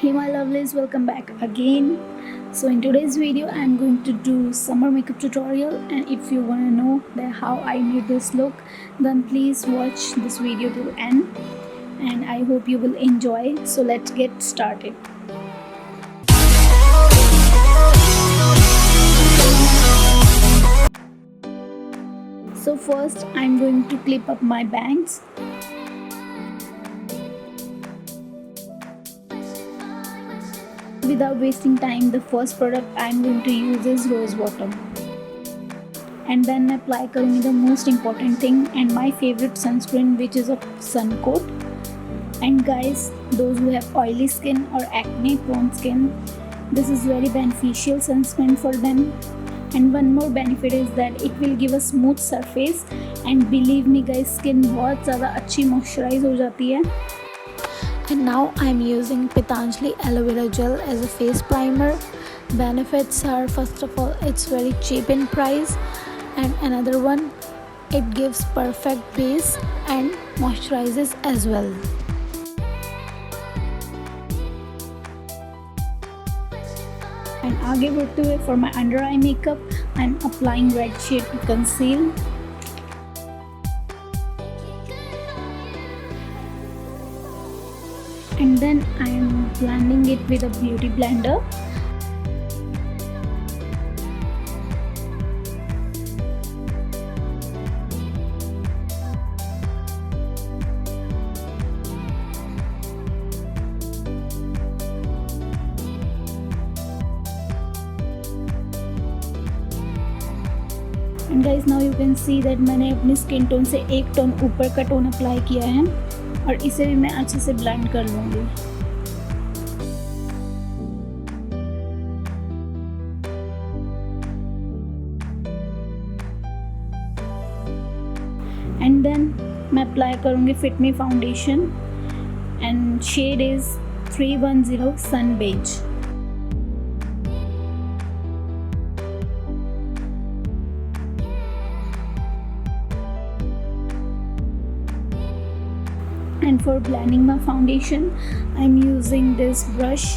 Hey my lovelies, welcome back again. So in today's video I'm going to do summer makeup tutorial, and if you want to know that how I made this look, then please watch this video to end, and I hope you will enjoy. So let's get started. So first I'm going to clip up my bangs. Without wasting time, the first product I'm going to use is rose water, and then apply करूँगी the most important thing and my favorite sunscreen, which is a sun coat. And guys, those who have oily skin or acne prone skin, this is very beneficial sunscreen for them. And one more benefit is that it will give a smooth surface, and believe me guys, skin बहुत ज़्यादा अच्छी moisturize हो जाती है. And now I'm using Patanjali aloe vera gel as a face primer. Benefits are, first of all, it's very cheap in price, and another one, it gives perfect base and moisturizes as well. And आगे बढ़ते हुए, for my under eye makeup, I'm applying red shade to conceal. And then I am blending it with a beauty blender. And guys, now you can see that मैंने अपनी skin tone से एक tone ऊपर का tone apply किया है, और इसे भी मैं अच्छे से ब्लेंड कर लूँगी. एंड देन मैं अप्लाई करूँगी Fit Me foundation, and shade is 310 sun beige. And for blending my foundation, I'm using this brush,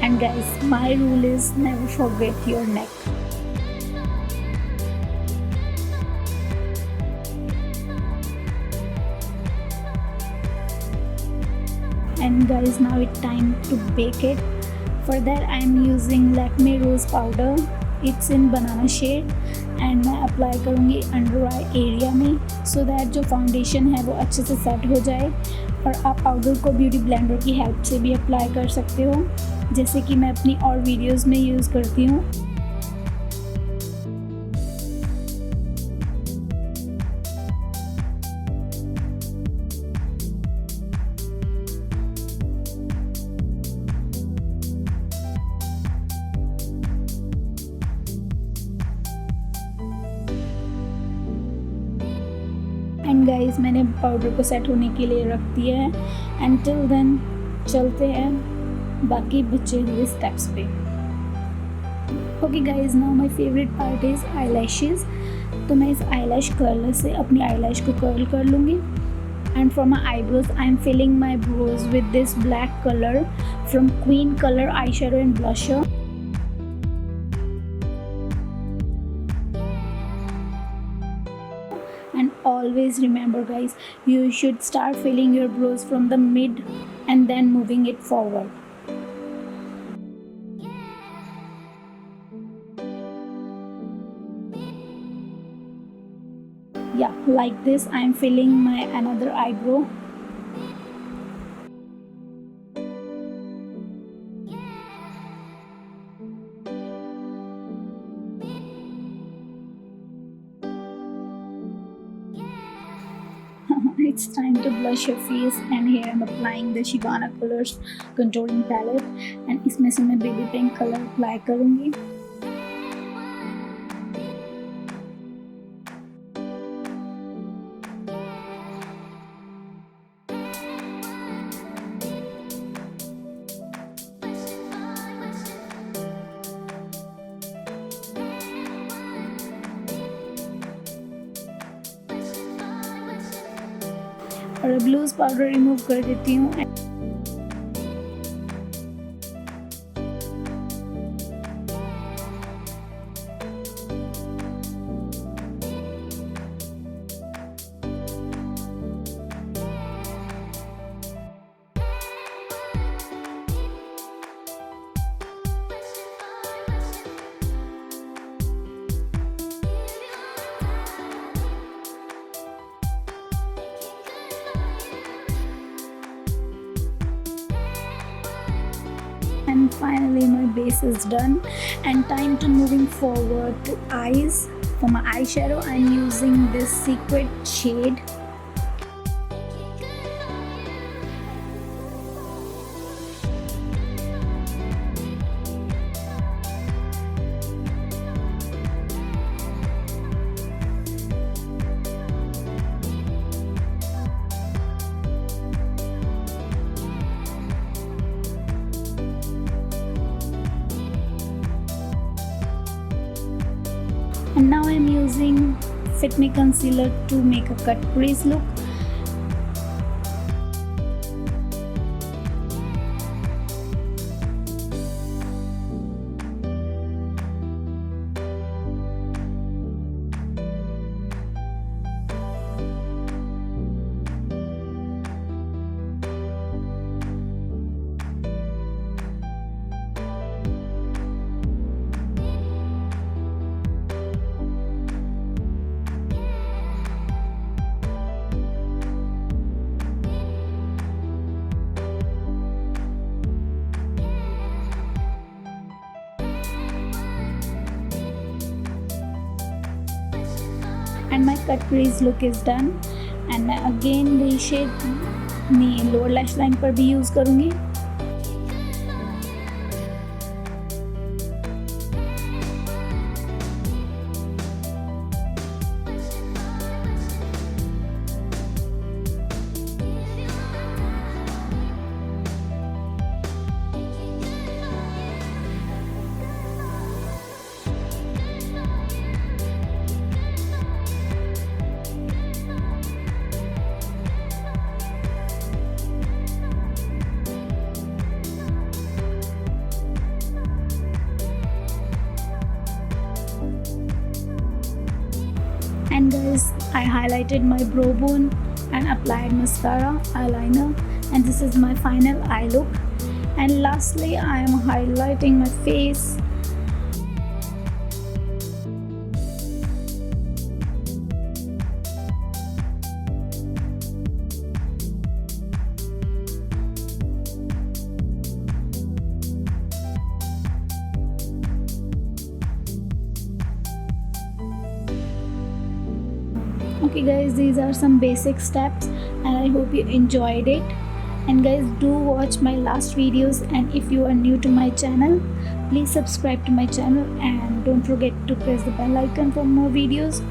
and guys, my rule is never forget your neck. And guys, now it's time to bake it. For that I am using Lakme rose powder. It's in banana shade, and मैं apply करूँगी under eye area में, so that जो foundation है वो अच्छे से set हो जाए. और आप पाउडर को ब्यूटी ब्लेंडर की हेल्प से भी अप्लाई कर सकते हो, जैसे कि मैं अपनी और वीडियोस में यूज़ करती हूँ. एंड गाइस, मैंने पाउडर को सेट होने के लिए रख दिया है. एंड टिल देन चलते हैं बाकी बचे हुए स्टेप्स पे. Okay guys, now my favourite part is I lashes. तो मैं इस आई लैश कर्लर से अपनी आई लैश को कर्ल कर लूँगी. And for my eyebrows I am filling my brows with this black colour from Queen colour eye shadow and blusher. And always remember guys, you should start filling your brows from the mid and then moving it forward. Yeah, like this I'm filling my another eyebrow. it's time to blush your face, and here I'm applying the Shibana Colors Contouring Palette, and इसमें से मैं baby pink colour apply करूँगी। और blues powder remove कर देती हूँ। And finally my base is done, and time to moving forward to eyes. For my eyeshadow I'm using this secret shade. And now I'm using Fit Me Concealer to make a cut crease look. And my cut crease look is done, and मैं again वही shade में lower lash line पर भी use करूँगी। And guys, I highlighted my brow bone and applied mascara, eyeliner, and this is my final eye look. And lastly, I am highlighting my face. Okay guys, these are some basic steps, and I hope you enjoyed it. And guys, do watch my last videos, and if you are new to my channel, please subscribe to my channel and don't forget to press the bell icon for more videos.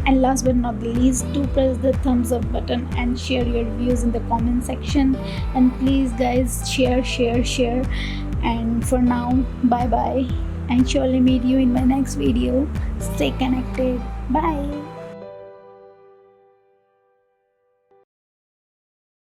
And last but not the least, do press the thumbs up button and share your views in the comment section. And please guys, share. And for now, bye bye, and surely meet you in my next video. Stay connected. Bye.